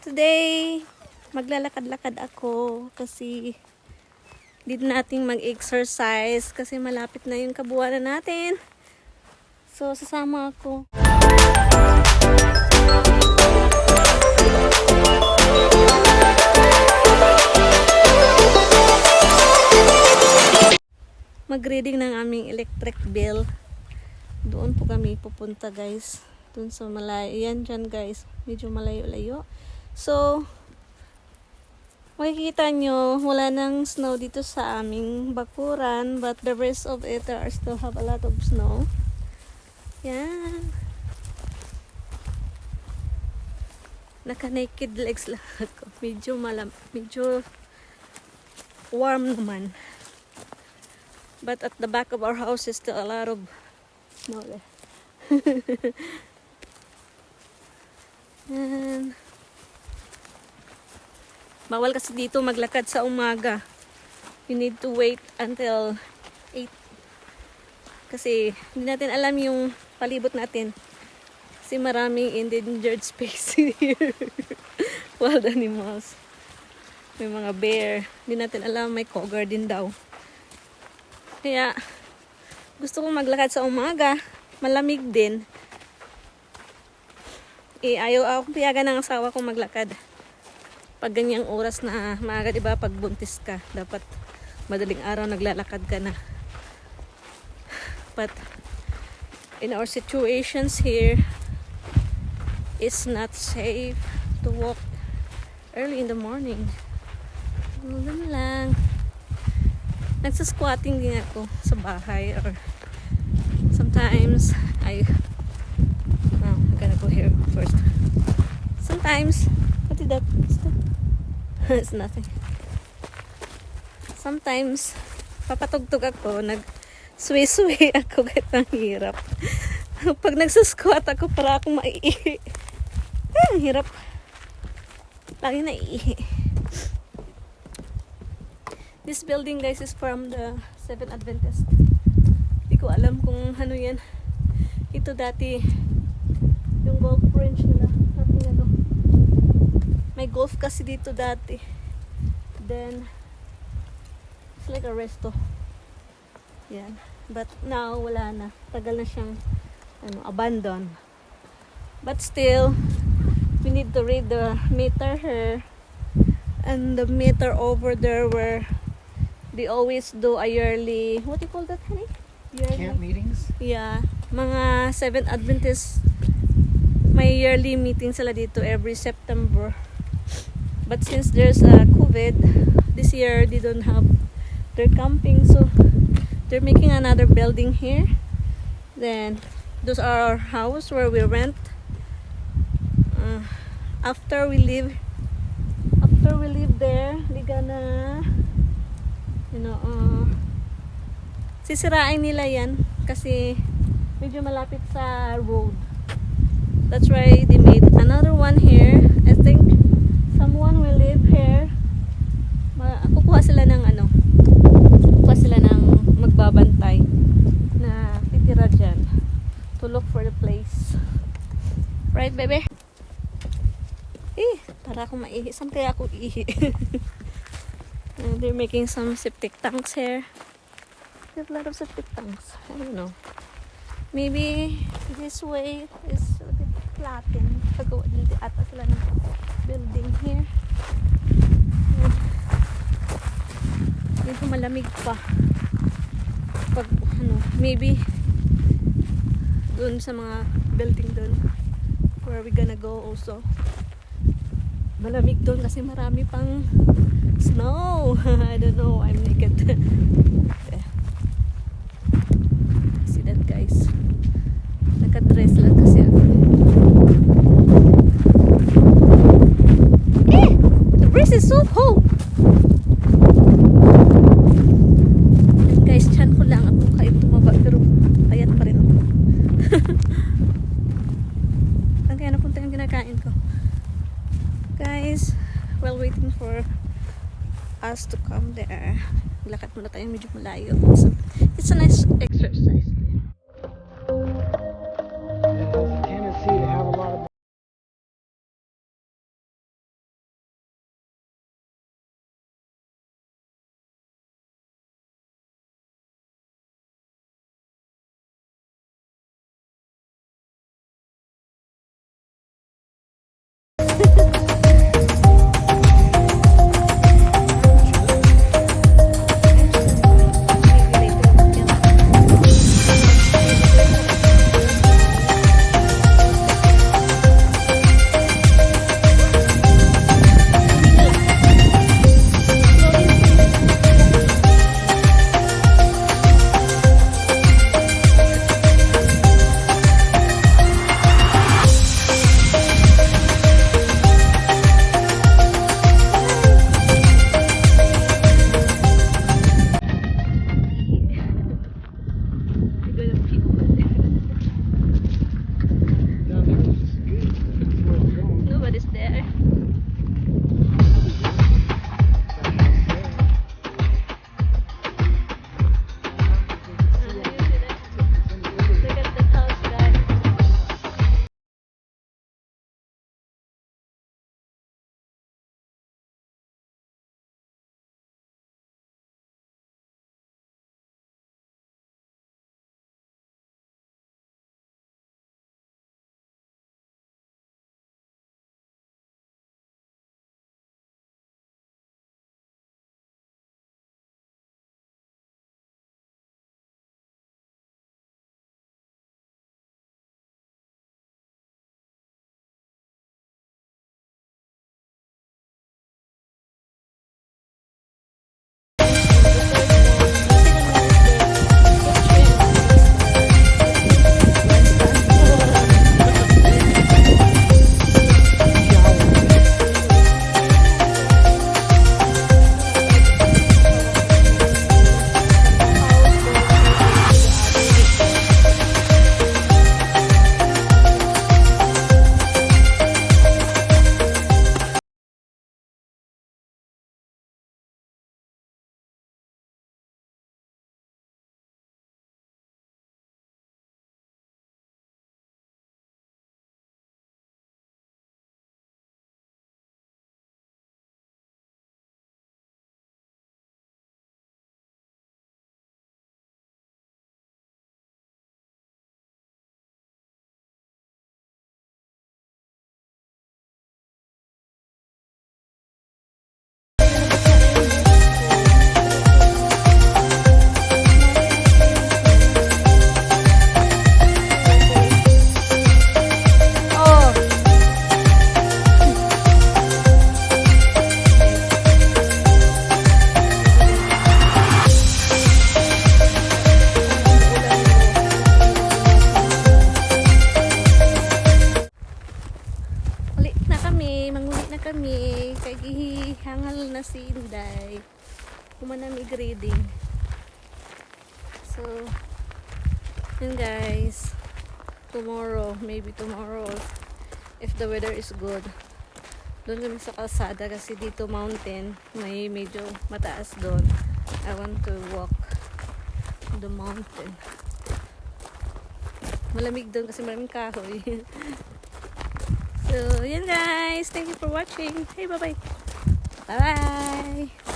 Today, maglalakad-lakad ako kasi need nating mag-exercise kasi malapit na yung kabuwanan natin. So, sasama ako. Mag-reading ng aming electric bill. Doon po kami pupunta, guys. Doon sa malayo. Yan dyan, guys. Medyo malayo-layo. So, makikita nyo, wala nang snow dito sa aming bakuran, but the rest of it, there are still have a lot of snow. Yan. Naka-naked legs lang ako. Medyo warm naman. But at the back of our house is still a lot of snow there. Yan. Bawal kasi dito maglakad sa umaga. You need to wait until 8. Kasi hindi natin alam yung palibot natin. Kasi maraming endangered species here. Wild animals. May mga bear. Hindi natin alam, may cougar din daw. Kaya gusto kong maglakad sa umaga. Malamig din. Ayaw akong piyagan ng asawa kong maglakad. Pag ganyang oras na maaga, diba, pag buntis ka, dapat madaling araw naglalakad ka na. But in our situations here, it's not safe to walk early in the morning. Ganun lang. Nagsasquatting din ako sa bahay, or sometimes I'm gonna go here first. Sometimes, what is that? It's nothing. Sometimes, papatugtog ako, nag-sway-sway ako kahit ang hirap. Pag nagsasquat ako, para akong maiihi. Ang hirap. Lagi naiihi. This building, guys, is from the Seventh Adventist. Hindi ko alam kung ano yan. Ito dati, yung golf range nila. May golf kasi dito dati. Then, it's like a resto. Yan. But now, wala na. Tagal na siyang abandoned. But still, we need to read the meter here. And the meter over there where they always do a yearly, what do you call that, honey? Yearly camp meetings? Yeah. Mga 7 Adventists, may yearly meeting sila dito every September. But since there's a COVID, this year they don't have their camping, so they're making another building here. Then those are our house where we rent. After we leave there, they gonna, sisirain nila yan kasi medyo malapit sa road. That's why they made another one here. I think someone will live here. Kukuha sila ng magbabantay na titira dyan to look for the place. Right, baby? Para akong maihi. Saan kaya ako ihi? They're making some septic tanks here. There's a lot of septic tanks. I don't know. Maybe this way is a bit flattened. Pagawa din ata sila ng building here. Dito malamig pa. Pag maybe doon sa mga building doon where we gonna go also. Malamig doon kasi marami pang snow. I don't know, I'm naked. See that, guys? Naka-dress lang kasi ako. The breeze is so cold. And guys, tiyan ko lang ako kahit tumaba, pero payat pa rin ako. Saan kaya napunta yung kinakain ko? Guys, while waiting for us to come there, lakad muna tayo medyo malayo. So, it's a nice exercise. na kami. Kay gihangal na si Inday. Kumanamig reading. So, yun guys. Tomorrow, maybe tomorrow, if the weather is good. Doon kami sa kalsada kasi dito mountain. May medyo mataas doon. I want to walk the mountain. Malamig doon kasi maraming kahoy. So, yun guys. Thank you for watching. Hey, bye-bye. Bye-bye.